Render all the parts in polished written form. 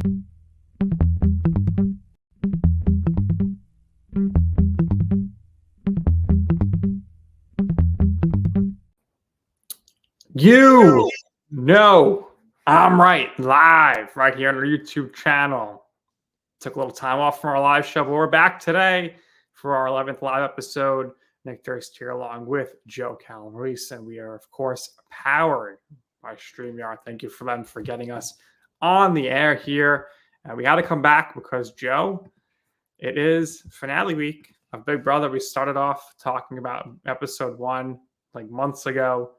You know I'm live right here on our YouTube channel. Took a little time off from our live show, but we're back today for our 11th live episode. Nick Durst here along with Joe Calabrese, and we are, of course, powered by StreamYard. Thank you for them for getting us on the air here. We had to come back because, Joe, it is finale week of Big Brother. We started off talking about episode 1 like months ago.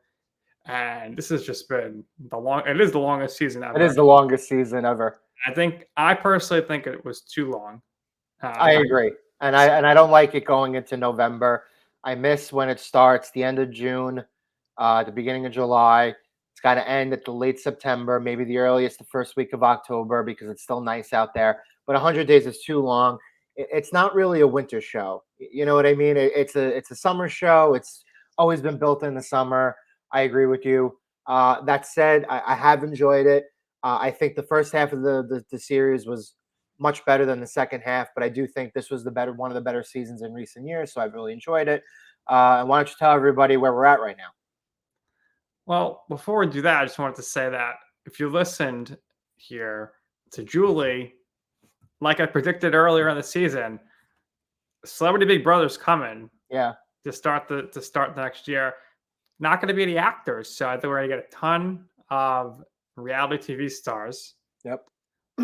And this has just been it is the longest season ever. It is the longest season ever. I personally think it was too long. I agree. And I don't like it going into November. I miss when it starts, the end of June, the beginning of July. It's got to end at the late September, maybe the earliest, the first week of October, because it's still nice out there. But 100 days is too long. It's not really a winter show. You know what I mean? It's a summer show. It's always been built in the summer. I agree with you. That said, I have enjoyed it. I think the first half of the series was much better than the second half, but I do think this was one of the better seasons in recent years, so I've really enjoyed it. And why don't you tell everybody where we're at right now? Well, before we do that, I just wanted to say that if you listened here to Julie, like I predicted earlier in the season, Celebrity Big Brother's coming. Yeah. To start the next year. Not going to be any actors, so I think we're going to get a ton of reality TV stars. Yep.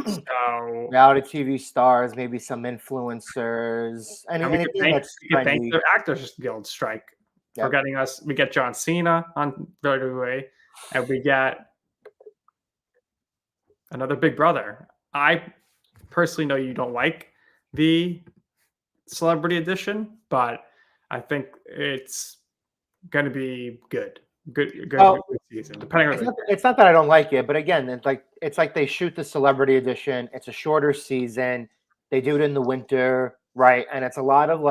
So reality TV stars, maybe some influencers, and we could thank the Actors Guild strike for getting us. We get John Cena on WWE, and we get another Big Brother. I personally know you don't like the Celebrity Edition, but I think it's going to be good season. Depending on it's not that I don't like it, but again, it's like they shoot the Celebrity Edition. It's a shorter season. They do it in the winter, right? And it's a lot of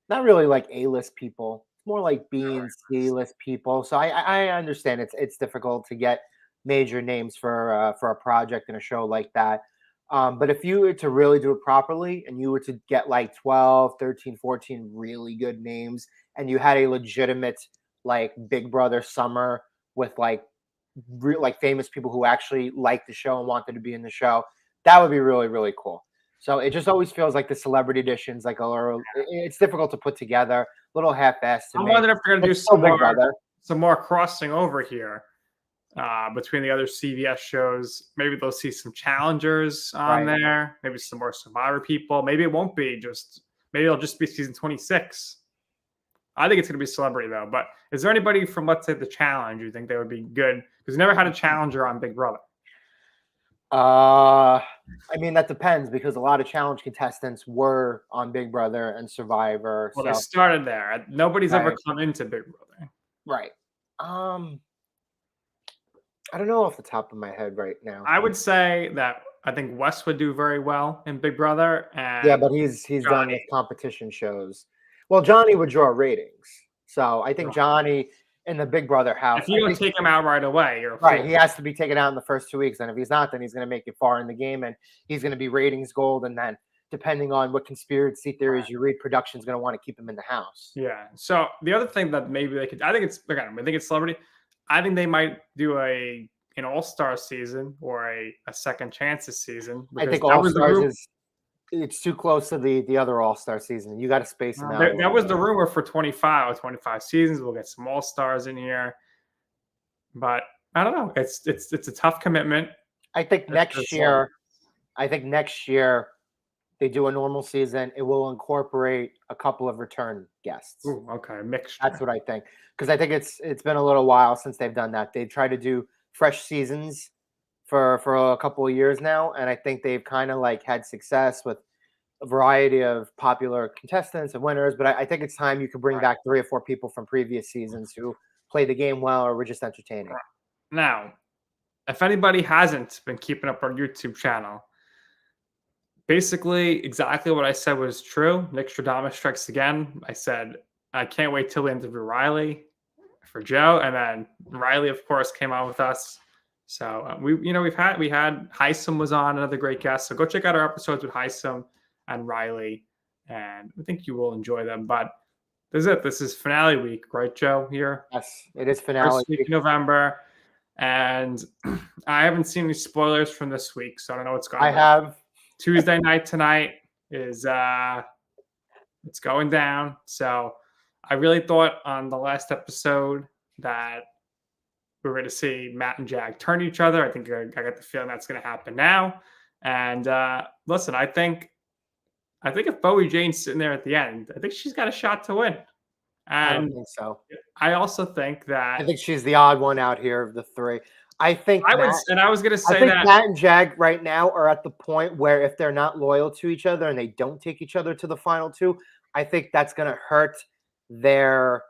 not really like A-list people. It's more like B and C-list people. So I understand it's difficult to get major names for a project and a show like that. But if you were to really do it properly and you were to get like 12, 13, 14 really good names, and you had a legitimate Big Brother summer with famous people who actually liked the show and wanted to be in the show, that would be really, really cool. So it just always feels like the Celebrity Editions, it's difficult to put together, a little half-assed. I'm wondering if they're going to do some more crossing over here between the other CBS shows. Maybe they'll see some challengers on there, maybe some more Survivor people. Maybe it won't be maybe it'll just be season 26. I think it's going to be Celebrity, though. But is there anybody from, let's say, The Challenge you think they would be good? Because we never had a challenger on Big Brother. I mean, that depends, because a lot of challenge contestants were on Big Brother and Survivor. Well, they started there. Nobody's ever come into Big Brother. Right. I don't know off the top of my head right now. I would say that I think Wes would do very well in Big Brother. And yeah, but he's done with competition shows. Well, Johnny would draw ratings. So I think Johnny in the Big Brother house. If you don't take him out right away, you're right. He has to be taken out in the first 2 weeks. And if he's not, then he's going to make it far in the game. And he's going to be ratings gold. And then depending on what conspiracy theories you read, production's going to want to keep him in the house. Yeah. So the other thing that maybe they could, I think it's Celebrity. I think they might do an All-Star season or a second chances season. I think All-Stars it's too close to the other All-Star season. You got to space them out. That was the rumor for 25 seasons. We'll get some All-Stars in here. But I don't know. It's a tough commitment. I think next year they do a normal season. It will incorporate a couple of return guests. Ooh, okay, mixture. That's what I think. Because I think it's been a little while since they've done that. They've tried to do fresh seasons for a couple of years now, and I think they've kind of had success with a variety of popular contestants and winners. But I think it's time you could bring back 3 or 4 people from previous seasons who played the game well or were just entertaining. Now, if anybody hasn't been keeping up our YouTube channel, basically exactly what I said was true. Nick Stradamus strikes again. I said I can't wait till we interview Riley for Joe, and then Riley, of course, came on with us. So we had Heisem was on, another great guest. So go check out our episodes with Heisem and Riley, and I think you will enjoy them. But this is it. This is finale week, right, Joe? Here, Yes, it is finale first week week. in November, and I haven't seen any spoilers from this week, so I don't know what's going on. I have. Tuesday night tonight is it's going down. So I really thought on the last episode that we were going to see Matt and Jag turn to each other. I think I got the feeling that's going to happen now. And listen, I think if Bowie Jane's sitting there at the end, I think she's got a shot to win. I don't And think so. I also think that I think she's the odd one out here of the three. I think I was going to say that Matt and Jag right now are at the point where if they're not loyal to each other and they don't take each other to the final two, I think that's going to hurt their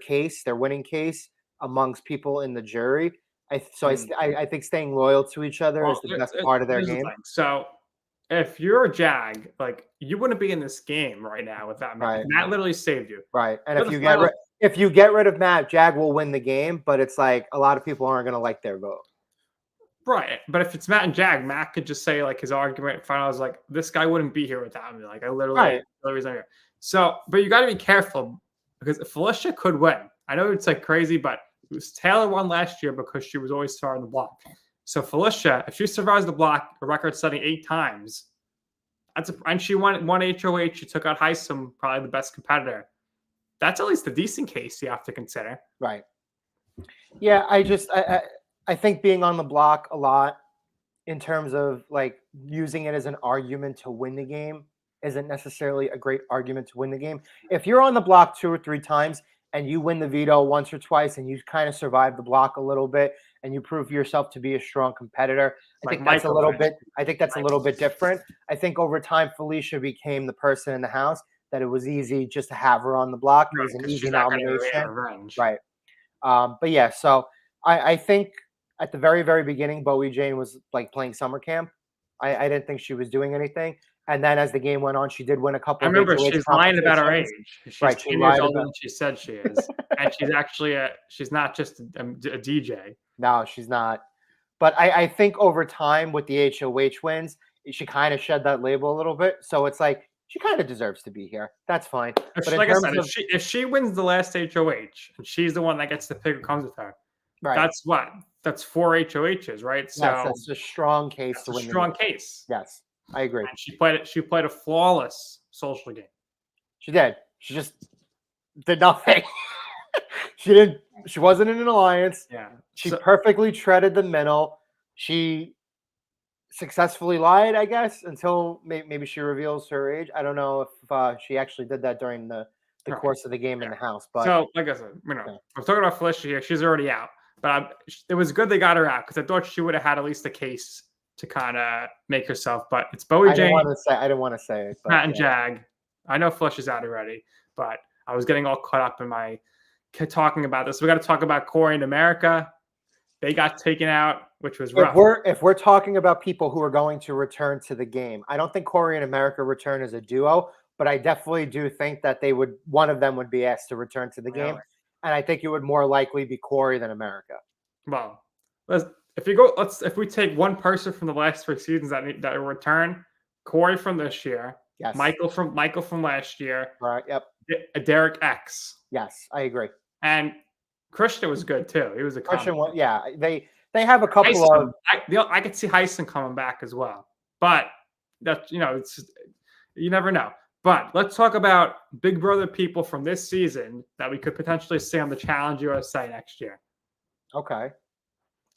case, their winning case amongst people in the jury. I think staying loyal to each other is the best part of their game. So if you're a Jag, like you wouldn't be in this game right now without Matt. Right. Matt literally saved you. Right. And if you get rid of Matt, Jag will win the game, but it's like a lot of people aren't going to like their vote. Right. But if it's Matt and Jag, Matt could just say like his argument in final is like, this guy wouldn't be here without me. Like I literally, the reason I'm here. So, but you got to be careful because Felicia could win. I know it's like crazy, but it was Taylor won last year because she was always starting the block. So Felicia, if she survives the block, a record-setting 8 times, and she won HOH. She took out Heisem, probably the best competitor. That's at least a decent case you have to consider. Right. Yeah, I think being on the block a lot in terms of like using it as an argument to win the game isn't necessarily a great argument to win the game. If you're on the block 2 or 3 times and you win the veto once or twice and you kind of survive the block a little bit and you prove yourself to be a strong competitor, I think that's a little bit different. I think over time Felicia became the person in the house that it was easy just to have her on the block. It was an easy nomination. Right. But yeah, so I think at the very, very beginning, Bowie Jane was like playing summer camp. I didn't think she was doing anything. And then as the game went on, she did win a couple. I remember she's lying about her age. She's right, 10 years older than she said she is. And she's actually she's not just a DJ. No, she's not. But I think over time with the HOH wins, she kind of shed that label a little bit. So it's like she kind of deserves to be here. That's fine. But like I said, if she wins the last HOH and she's the one that gets to pick who comes with her, right? That's 4 HOHs, right? So yes, that's a strong case to win. Strong case. Yes, I agree. And she played a flawless social game. She did. She just did nothing. She wasn't in an alliance. Yeah. She perfectly treaded the middle. She successfully lied, I guess, until maybe she reveals her age. I don't know if she actually did that during the course of the game in the house. But so, like I said, I'm talking about Felicia here. She's already out. But it was good they got her out because I thought she would have had at least a case to kind of make herself. But it's Bowie Jane. I didn't want to say it. But Matt and Jag. I know Felicia's out already, but I was getting all caught up in my talking about this. We got to talk about Corey and America. They got taken out, which was rough. If we're talking about people who are going to return to the game, I don't think Corey and America return as a duo, but I definitely do think that one of them would be asked to return to the game. And I think it would more likely be Corey than America. Well, if we take one person from the last 3 seasons that will return, Corey from this year, yes, Michael from last year, right? Yep, Derek X. Yes, I agree. And Christian was good too. He was a Christian one. Yeah, they have a couple of. I could see Heisen coming back as well, but that it's you never know. But let's talk about Big Brother people from this season that we could potentially see on the Challenge USA next year. Okay.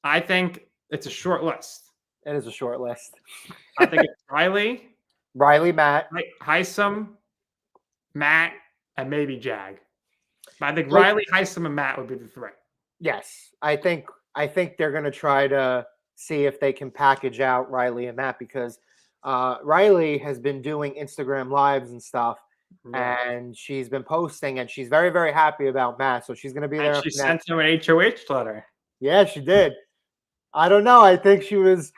I think it's a short list. It is a short list. I think it's Riley, Matt, Heisem, Matt, and maybe Jag. But I think Riley, Heisem, and Matt would be the 3. Yes. I think they're going to try to see if they can package out Riley and Matt because Riley has been doing Instagram lives and stuff, and she's been posting, and she's very, very happy about Matt. So she's going to be there. And she sent him an HOH letter. Yeah, she did. I don't know. I think she was.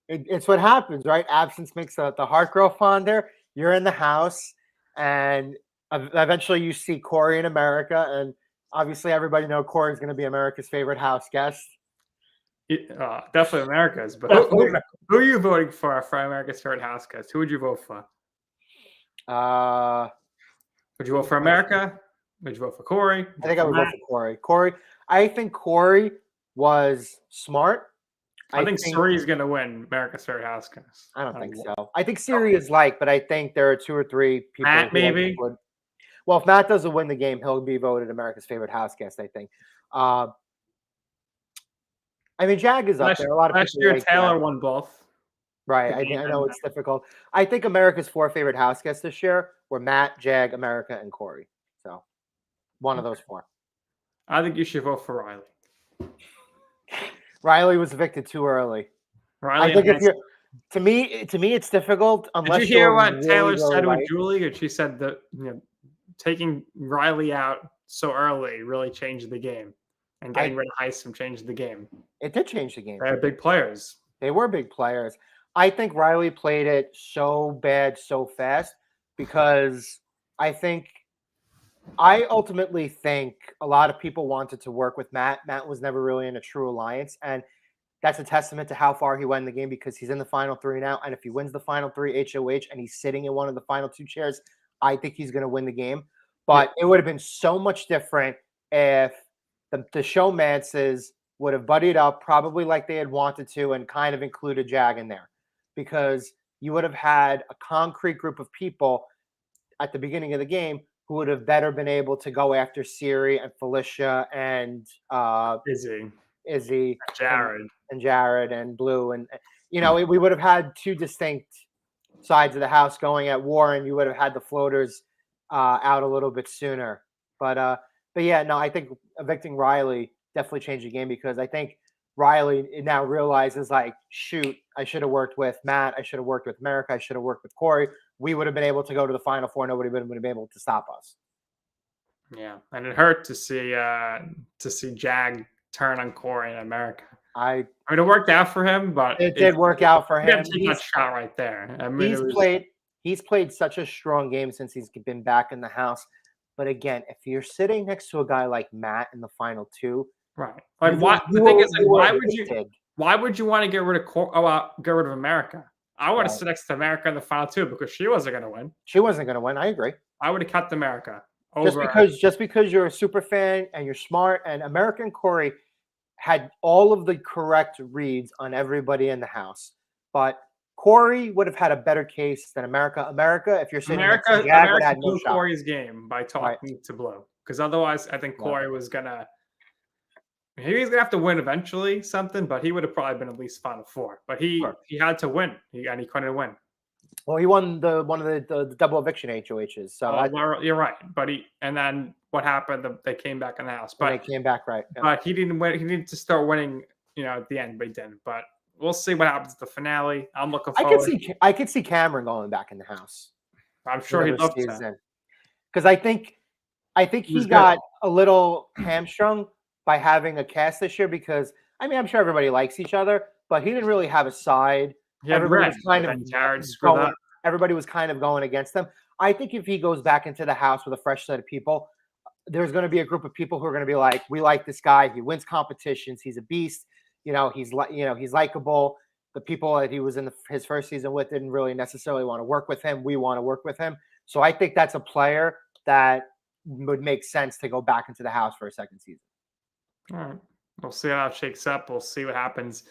It's what happens, right? Absence makes the heart grow fonder. You're in the house, and eventually you see Corey in America, and obviously everybody knows Corey's going to be America's favorite house guest. Definitely America's. But Definitely. who are you voting for America's favorite house guest? Who would you vote for? Would you vote for America? Would you vote for Corey? I think I would vote for Corey. I think Corey was smart. I think Siri's going to win America's favorite house guest. I don't think so. I think Siri is but I think there are 2 or 3 people. Matt, maybe. Well, if Matt doesn't win the game, he'll be voted America's favorite house guest, I think. I mean, Jag is up there. A lot of last people year, Taylor won both. Right. I know it's difficult. I think America's 4 favorite house guests this year were Matt, Jag, America, and Corey. So one of those 4. I think you should vote for Riley. Riley was evicted too early. Riley, I think if you're to me, it's difficult unless. Did you hear what Taylor said with Julie? She said that taking Riley out so early really changed the game, and getting rid of Heisman changed the game. It did change the game. They had big players. They were big players. I think Riley played it so bad so fast because I ultimately think a lot of people wanted to work with Matt. Matt was never really in a true alliance, and that's a testament to how far he went in the game because he's in the final 3 now, and if he wins the final 3 HOH and he's sitting in one of the final 2 chairs, I think he's going to win the game. But it would have been so much different if the showmances would have buddied up probably like they had wanted to and kind of included Jag in there because you would have had a concrete group of people at the beginning of the game who would have better been able to go after Siri and Felicia and Izzy, Jared and Blue. And, we would have had 2 distinct sides of the house going at war, and you would have had the floaters out a little bit sooner. But yeah, no, I think evicting Riley definitely changed the game because I think Riley now realizes, shoot, I should have worked with Matt. I should have worked with America. I should have worked with Corey. We would have been able to go to the Final 4. Nobody would have been able to stop us. Yeah, and it hurt to see Jag turn on Corey in America. I mean, it worked out for him, but it did work out for him. He's a shot right there. I mean, he's played such a strong game since he's been back in the house. But again, if you're sitting next to a guy like Matt in the final 2, right? Like, why would you want to get rid of America? I want to sit next to America in the final 2 because she wasn't going to win. She wasn't going to win. I agree. I would have kept America over. Just because you're a super fan and you're smart, and America and Corey had all of the correct reads on everybody in the house, but Corey would have had a better case than America. America, if you're sitting next to Jag, would have had no shot. Corey's game by talking to Blue, because otherwise, I think Corey was gonna. He was gonna have to win eventually, but he would have probably been at least final 4. But he had to win, and he couldn't win. Well, he won one of the double eviction HOHs. So you're right, but and then what happened? They came back in the house, but they came back right. Yeah. But he didn't win. He needed to start winning, at the end, but he didn't. But we'll see what happens at the finale. I'm looking forward. I could see Cameron going back in the house. I'm sure he'd love to. Because I think he got a little hamstrung by having a cast this year because I'm sure everybody likes each other, but he didn't really have a side. Everybody was kind of going against them. I think if he goes back into the house with a fresh set of people, there's going to be a group of people who are going to be like, we like this guy. He wins competitions. He's a beast. He's likable. The people that he was in his first season with didn't really necessarily want to work with him. We want to work with him. So I think that's a player that would make sense to go back into the house for a second season. All right. We'll see how it shakes up. We'll see what happens.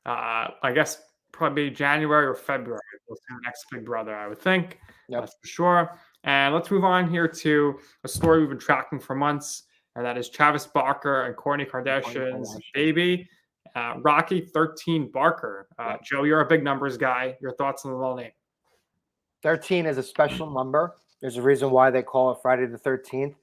I guess probably January or February. We'll see the next Big Brother, I would think. Yep. That's for sure. And let's move on here to a story we've been tracking for months, and that is Travis Barker and Kourtney Kardashian's baby, Rocky 13 Barker. Joe, you're a big numbers guy. Your thoughts on the little name? 13 is a special number. There's a reason why they call it Friday the 13th.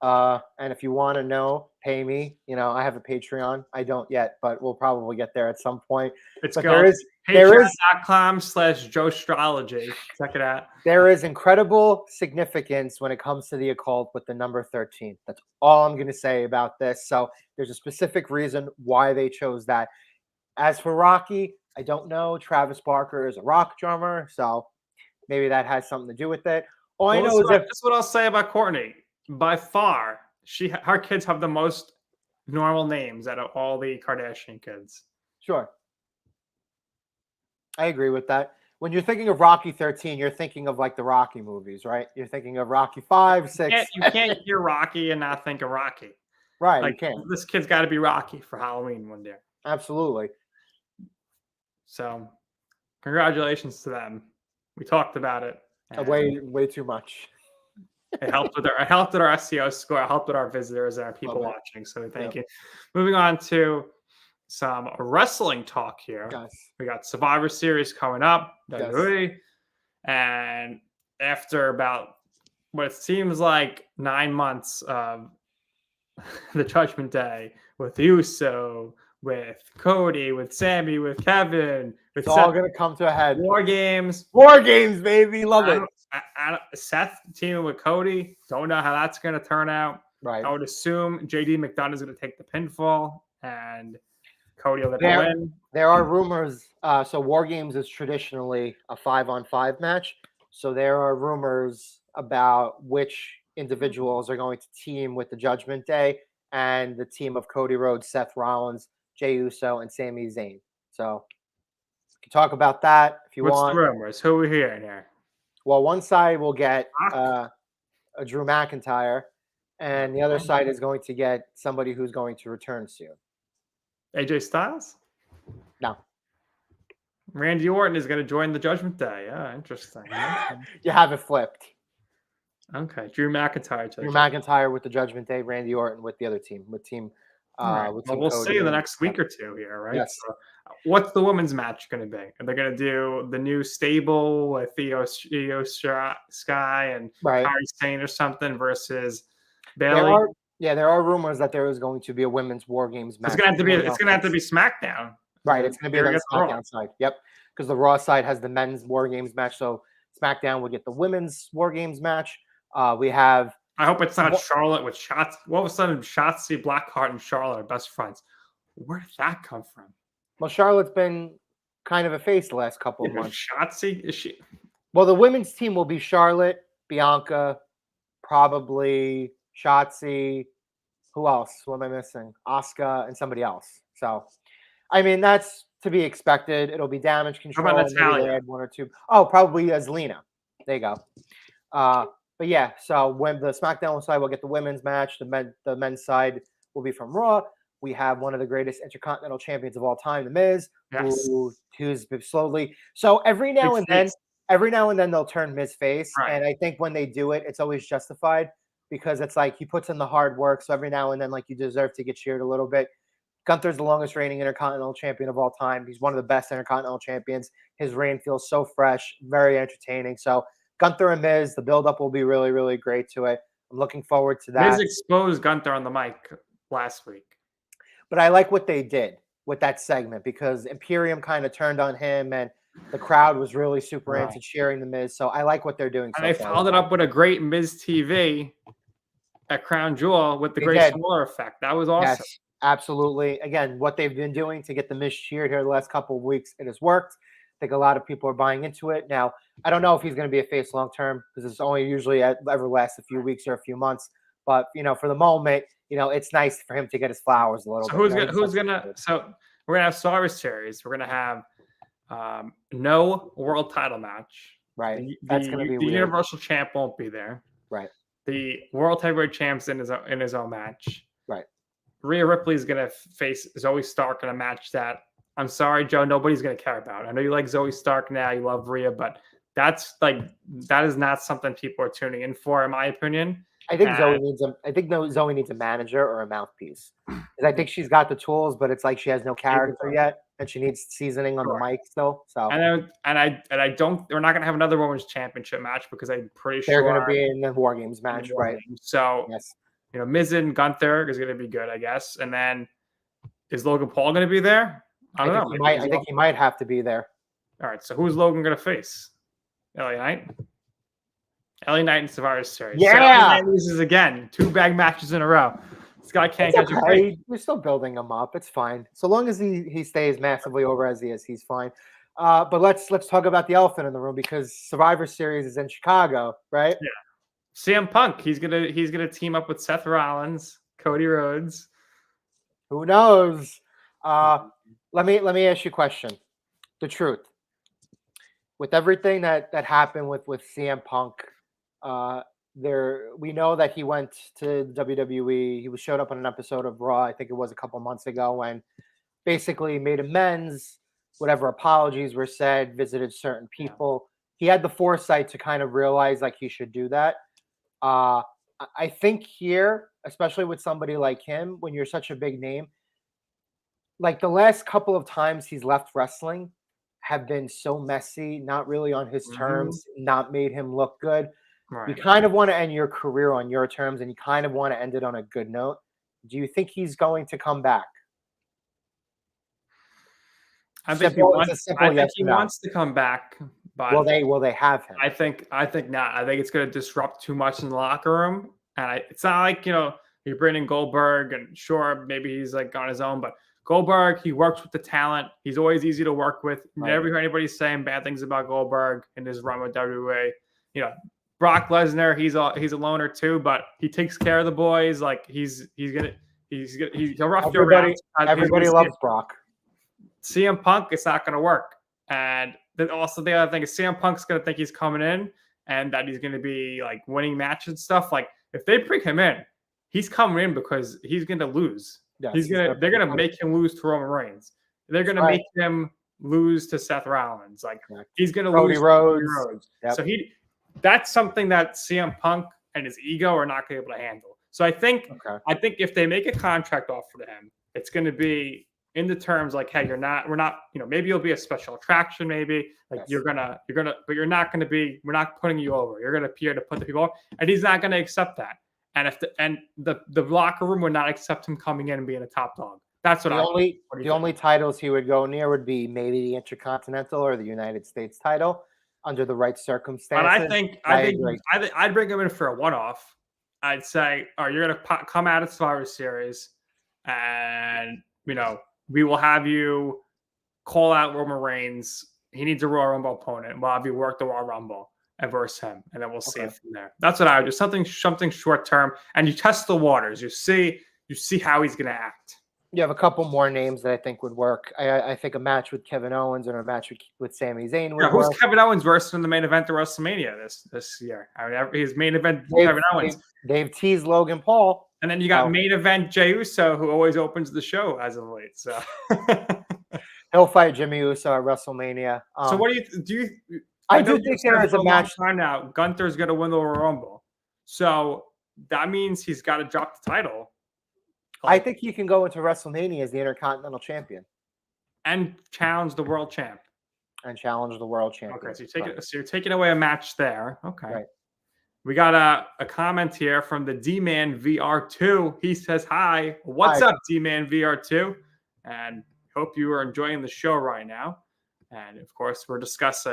And if you want to know, pay me. I have a Patreon. I don't yet, but we'll probably get there at some point. There is Patreon.com/JoeStrology. Check it out. There is incredible significance when it comes to the occult with the number 13. That's all I'm going to say about this. So there's a specific reason why they chose that. As for Rocky, I don't know. Travis Barker is a rock drummer, so maybe that has something to do with it. All I know is that's what I'll say about Kourtney. By far, her kids have the most normal names out of all the Kardashian kids. Sure. I agree with that. When you're thinking of Rocky 13, you're thinking of like the Rocky movies, right? You're thinking of Rocky 5, 6. You can't hear Rocky and not think of Rocky. Right, you Like, can't. this kid's got to be Rocky for Halloween one day. Absolutely. So, congratulations to them. We talked about it. Way too much. It helped with our SEO score. It helped with our visitors and our people watching. So thank you. Moving on to some wrestling talk here. Yes. We got Survivor Series coming up, WWE, Yes. and after about what it seems like 9 months of the Judgment Day with Uso, with Cody, with Sammy, with Kevin, with It's all gonna come to a head. War Games, baby, love it. Seth teaming with Cody, don't know how that's going to turn out. Right. I would assume JD McDonough is going to take the pinfall and Cody will get the win. There are rumors. So War Games is traditionally a 5-on-5 match. So there are rumors about which individuals are going to team with the Judgment Day and the team of Cody Rhodes, Seth Rollins, Jey Uso, and Sami Zayn. So we can talk about that if you want. What's the rumors? Who are we hearing here? Well, one side will get a Drew McIntyre, and the other side is going to get somebody who's going to return soon. AJ Styles? No. Randy Orton is going to join the Judgment Day. Yeah, interesting. You have it flipped. Okay, Drew McIntyre. Drew McIntyre with the Judgment Day, Randy Orton with the other team, with team. Right. With well, team we'll Cody see in the next week or two here, right? Yes. So, what's the women's match going to be? Are they going to do the new stable with Io Sky and Kairi Sane or something versus Bayley? There are rumors that there is going to be a women's War Games match. It's going to have to be SmackDown. Right, it's going to be on the SmackDown side. Yep, because the Raw side has the men's War Games match, so SmackDown will get the women's War Games match. We have. I hope it's not Charlotte with shots. All of a sudden, Shotzi, Blackheart, and Charlotte are best friends. Where did that come from? Well, Charlotte's been kind of a face the last couple of months. Shotzi, is she? Well, the women's team will be Charlotte, Bianca, probably Shotzi. Who else? What am I missing? Asuka and somebody else. So, I mean, that's to be expected. It'll be Damage Control. How about Natalya? Add one or two. Oh, probably Zelina. There you go. But yeah, so when the SmackDown side will get the women's match, the men's side will be from Raw. We have one of the greatest Intercontinental champions of all time, The Miz, who's slowly. So every now and then they'll turn Miz face, and I think when they do it, it's always justified because it's like he puts in the hard work. So every now and then, like you deserve to get cheered a little bit. Gunther's the longest reigning Intercontinental champion of all time. He's one of the best Intercontinental champions. His reign feels so fresh, very entertaining. So Gunther and Miz, the build-up will be really, really great to it. I'm looking forward to that. Miz exposed Gunther on the mic last week. But I like what they did with that segment because Imperium kind of turned on him and the crowd was really super into cheering the Miz. So I like what they're doing. And they followed it up with a great Miz TV at Crown Jewel with the great Smaller effect. That was awesome. Yes, absolutely. Again, what they've been doing to get the Miz cheered here the last couple of weeks, it has worked. I think a lot of people are buying into it. Now, I don't know if he's going to be a face long term because it's only usually ever lasts a few weeks or a few months. But, for the moment, it's nice for him to get his flowers a little bit. So we're going to have Survivor Series. We're going to have no world title match. Right. That's going to be the weird. Universal Champ won't be there. Right. The World Heavyweight Champ's in his own match. Right. Rhea Ripley is going to face Zoe Stark in a match that, I'm sorry, Joe, nobody's going to care about. I know you like Zoe Stark now, you love Rhea, but that is not something people are tuning in for, in my opinion. I think Zoe needs a manager or a mouthpiece. I think she's got the tools, but it's like she has no character yet, and she needs seasoning on the mic still. So we're not going to have another women's championship match because I'm pretty sure they're going to be in the War Games match, right? So yes, Miz and Gunther is going to be good, I guess. And then is Logan Paul going to be there? I don't know. I think he might have to be there. All right. So who's Logan going to face? LA Knight? LA Knight and Survivor Series. Yeah. So LA Knight loses again. 2 bag matches in a row. This guy can't catch a break. We're still building him up. It's fine. So long as he stays massively over as he is, he's fine. But let's talk about the elephant in the room because Survivor Series is in Chicago, right? Yeah. CM Punk. He's gonna team up with Seth Rollins, Cody Rhodes. Who knows? Let me ask you a question. The truth. With everything that happened with CM Punk, we know that he went to WWE. He showed up on an episode of Raw. I think it was a couple months ago, and basically made amends. Whatever apologies were said, visited certain people. He had the foresight to kind of realize like he should do that. I think here, especially with somebody like him, when you're such a big name, like the last couple of times he's left wrestling have been so messy, not really on his terms, not made him look good. Right. You kind of want to end your career on your terms, and you kind of want to end it on a good note. Do you think he's going to come back? I think he wants to come back. But will they have him? I think not. I think it's going to disrupt too much in the locker room, and it's not like you're bringing Goldberg, and sure maybe he's like on his own, but Goldberg, he works with the talent. He's always easy to work with. Right. Never hear anybody saying bad things about Goldberg in his run with WWE. Brock Lesnar, he's a loner too, but he takes care of the boys. Like he'll rough you around. Everybody loves Brock. CM Punk, it's not going to work. And then also the other thing is CM Punk's going to think he's coming in and that he's going to be like winning matches and stuff. Like if they bring him in, he's coming in because he's going to lose. Yes, they're going to make him lose to Roman Reigns. They're going to make him lose to Seth Rollins. Like he's going to lose to Cody Rhodes. Yep. So that's something that CM Punk and his ego are not going to be able to handle. So I think if they make a contract offer to him, it's going to be in the terms like, hey, we're not, maybe you'll be a special attraction, maybe like but you're not going to be, we're not putting you over. You're going to appear to put the people over, and he's not going to accept that. And if the locker room would not accept him coming in and being a top dog. That's what the only titles he would go near would be maybe the Intercontinental or the United States title under the right circumstances. But I think I'd bring him in for a one-off. I'd say, all right, you're going to come out of Survivor Series, and we will have you call out Roman Reigns. He needs a Royal Rumble opponent. We'll have you work the Royal Rumble and verse him, and then we'll see it from there. That's what I would do. Something short term, and you test the waters. You see how he's going to act. You have a couple more names that I think would work. I think a match with Kevin Owens or a match with Sami Zayn would work. Who's Kevin Owens versus in the main event of WrestleMania this year? I mean, his main event Kevin Owens. They've teased Logan Paul. And then you got main event Jey Uso, who always opens the show as of late. So he'll fight Jimmy Uso at WrestleMania. So what do you? I do think there is a match now. Gunther's going to win the Royal Rumble, so that means he's got to drop the title. I think he can go into WrestleMania as the Intercontinental Champion and challenge the World Champ. Okay, so you're taking away a match there. Okay. Right. We got a comment here from the D-Man VR2. He says, hi. What's up, D-Man VR2? And hope you are enjoying the show right now. And, of course, we discussed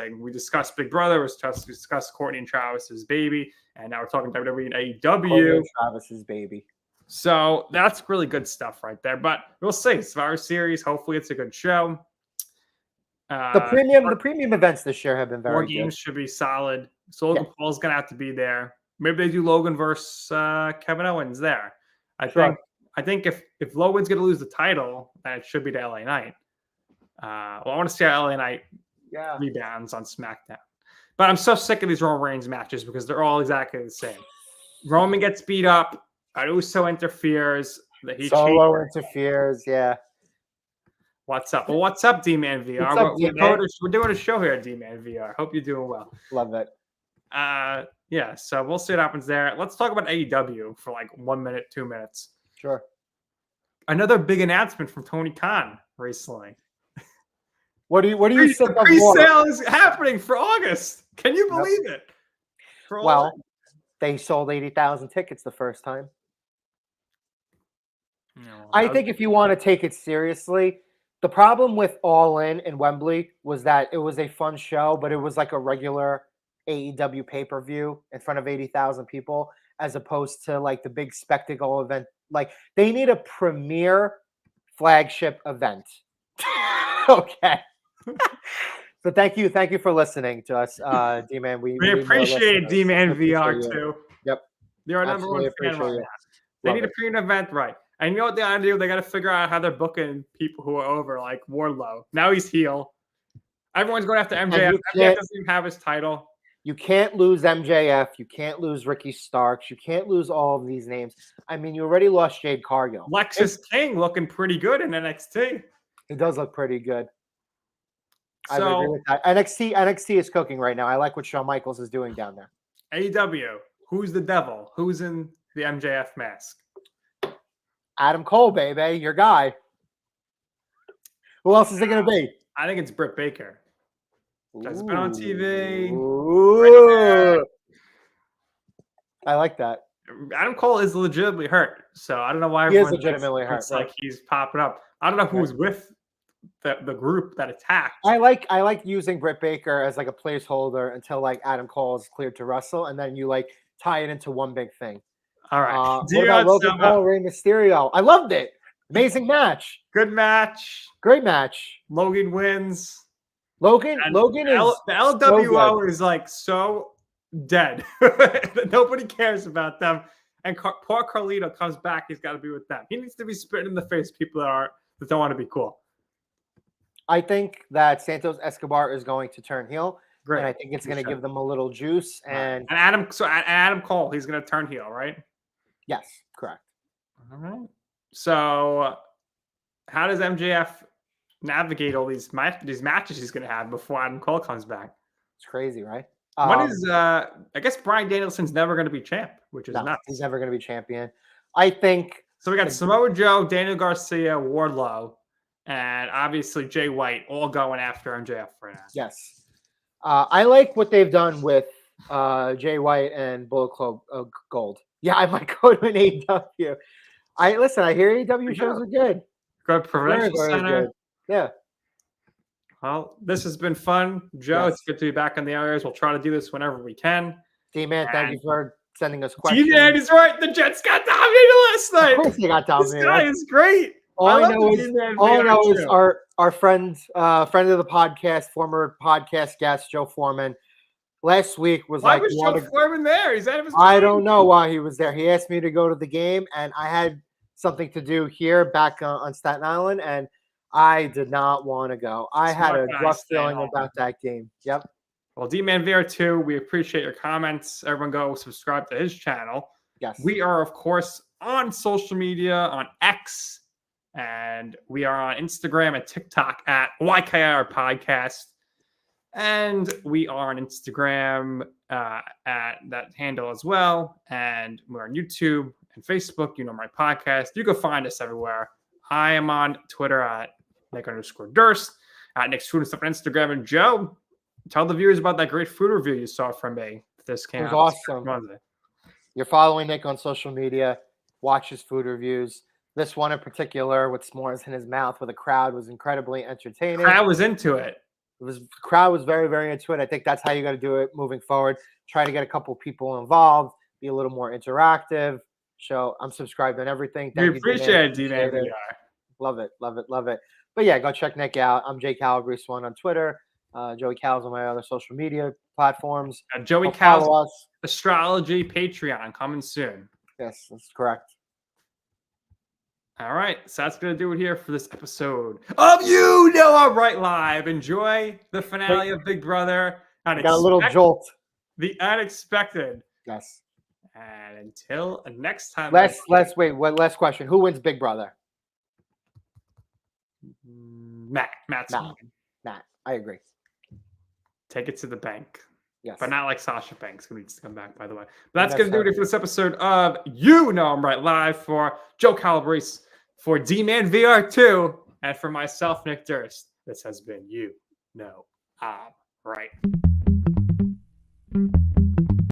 Big Brother. We discussed Kourtney and Travis's baby. And now we're talking WWE and AEW. Travis's baby. So that's really good stuff right there. But we'll see. Survivor Series. Hopefully it's a good show. The premium events this year have been very good. More games should be solid. So Logan Paul's going to have to be there. Maybe they do Logan versus Kevin Owens there. I think if Logan's going to lose the title, then it should be to LA Knight. I want to see how LA Knight rebounds on SmackDown. But I'm so sick of these Roman Reigns matches because they're all exactly the same. Roman gets beat up. Uso interferes. Solo interferes, yeah. What's up? Well, what's up, D-Man VR? We're doing a show here at D-Man VR. Hope you're doing well. Love it. So we'll see what happens there. Let's talk about AEW for like 1 minute, 2 minutes. Sure. Another big announcement from Tony Khan recently. What do you think? The pre-sale is happening for August. Can you believe it? They sold 80,000 tickets the first time. No, I think if you want to take it seriously, the problem with All In Wembley was that it was a fun show, but it was like a regular AEW pay-per-view in front of 80,000 people, as opposed to like the big spectacle event. Like they need a premier flagship event. Okay. So thank you for listening to us, D-Man. We appreciate D-Man VR too. Yep. You're our number one fan right now. They need a premium event, right? And you know what they gotta do? They gotta figure out how they're booking people who are over, like Wardlow. Now he's heel. Everyone's going after MJF. MJF doesn't even have his title. You can't lose MJF. You can't lose Ricky Starks. You can't lose all of these names. I mean, you already lost Jade Cargill. Lexis King looking pretty good in NXT. He does look pretty good. I would So agree with that. NXT is cooking right now. I like what Shawn Michaels is doing down there. AEW, who's the devil? Who's in the MJF mask? Adam Cole, baby, your guy. Who else is it going to be? I think it's Britt Baker. That's been on TV. Ooh. I like that. Adam Cole is legitimately hurt, so I don't know why He is everyone legitimately hurt. It's like he's popping up. I don't know who's with the group that attacked. I like using Britt Baker as like a placeholder until like Adam Cole is cleared to wrestle, and then you like tie it into one big thing. All right. What about Logan Paul, Rey Mysterio? I loved it. Amazing match. Good match. Great match. Logan wins. Logan is the LWO is like so dead. Nobody cares about them. And poor Carlito comes back. He's got to be with them. He needs to be spitting in the face of people that don't want to be cool. I think that Santos Escobar is going to turn heel. Great. And I think it's going to give them a little juice. And Adam Cole, he's going to turn heel, right? Yes, correct. All right. So how does MJF navigate all these matches he's going to have before Adam Cole comes back? It's crazy, right? What is I guess Bryan Danielson's never going to be champ, which is nuts. He's never going to be champion. I think so. We got Samoa Joe, Daniel Garcia, Wardlow, and obviously Jay White all going after MJF right now. Yes. I like what they've done with Jay White and Bullet Club Gold. Yeah, I might go to an AEW. I hear AEW shows are good. Good Prevention Center. Good. Yeah. Well, this has been fun, Joe. Yes. It's good to be back in the areas. We'll try to do this whenever we can. D-Man, thank you for sending us questions. D-Man is right. The Jets got dominated last night. Of course they got dominated. This guy is great. All I know is our friend of the podcast, former podcast guest, Joe Foreman, last week was why was Joe Foreman there? He's out of his I don't know why he was there. He asked me to go to the game, and I had something to do here back on Staten Island, and I did not want to go. I had a rough feeling about that game. Yep. Well, D-Man VR2, we appreciate your comments. Everyone go subscribe to his channel. Yes. We are, of course, on social media, on X, and we are on Instagram and TikTok at YKR Podcast. And we are on Instagram at that handle as well. And we're on YouTube and Facebook. You know my podcast. You can find us everywhere. I am on Twitter at Nick_Durst, at Nick's Food and Stuff on Instagram. And Joe, tell the viewers about that great food review you saw from me. This came out. It was awesome. You're following Nick on social media. Watch his food reviews. This one in particular with s'mores in his mouth with a crowd was incredibly entertaining. I was into it. The crowd was very, very into it. I think that's how you got to do it moving forward. Try to get a couple people involved, be a little more interactive. So I'm subscribed on everything. We appreciate it, D-Man. Love it, love it, love it. But yeah, go check Nick out. I'm Jay Calabrese1 on Twitter. Joey Cal's on my other social media platforms. Joey Cal's Astrology Patreon coming soon. Yes, that's correct. All right, so that's going to do it here for this episode of You Know I'm Right Live. Enjoy the finale of Big Brother. Got a little jolt. The unexpected. Yes. And until next time. Last question. Who wins Big Brother? Matt. I agree. Take it to the bank. Yes. But not like Sasha Banks, who needs to come back, by the way. But that's going to do it for this episode of You Know I'm Right Live. For Joe Calabrese, for D-Man VR2, and for myself, Nick Durst. This has been You Know I'm Right.